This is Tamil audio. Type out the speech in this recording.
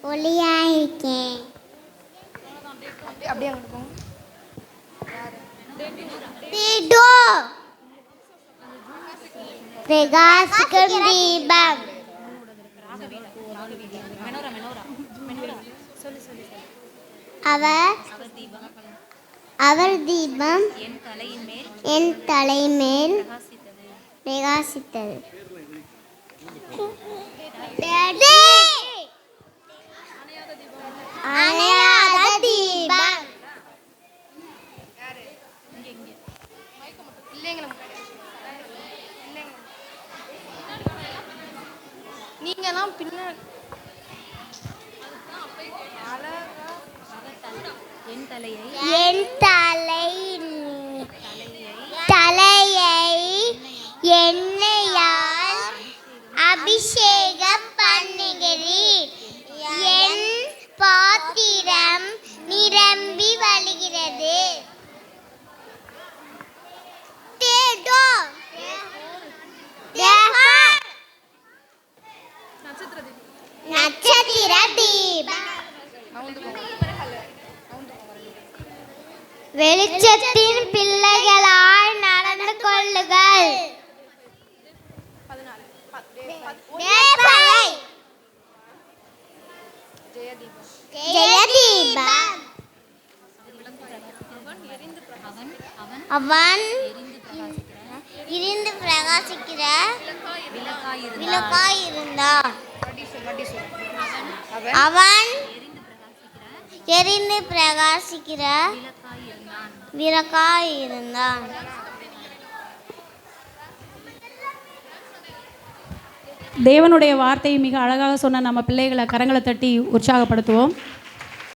ஒளியாயிருக்கேன். அப்படியே அங்கிட்டு போங்க. பிரகாசிக்கும் தீபம். அவர் தீபம் என் தலைமேல் பிரகாசித்தது. அணையாத தீபம். நீங்கெல்லாம் பின்ன என் தலையை எண்ணெயால் அபிஷேகம் பண்ணுகிறீர். என் பாத்திரம் நிரம்பி வழிகிறது. நட்சத்திர தீபம். வெளிச்சத்தின் பிள்ளைகளாய் நடந்து கொள்ளுங்கள். ஜெயதீபம். அவன் இருந்து பிரகாசிக்கிற விளக்காய் இருந்தான். அவன் எரிந்து பிரகாசிக்கிற விளக்காய் இருந்தான். தேவனுடைய வார்த்தையை மிக அழகாக சொன்ன நம்ம பிள்ளைகளை கரங்களை தட்டி உற்சாகப்படுத்துவோம்.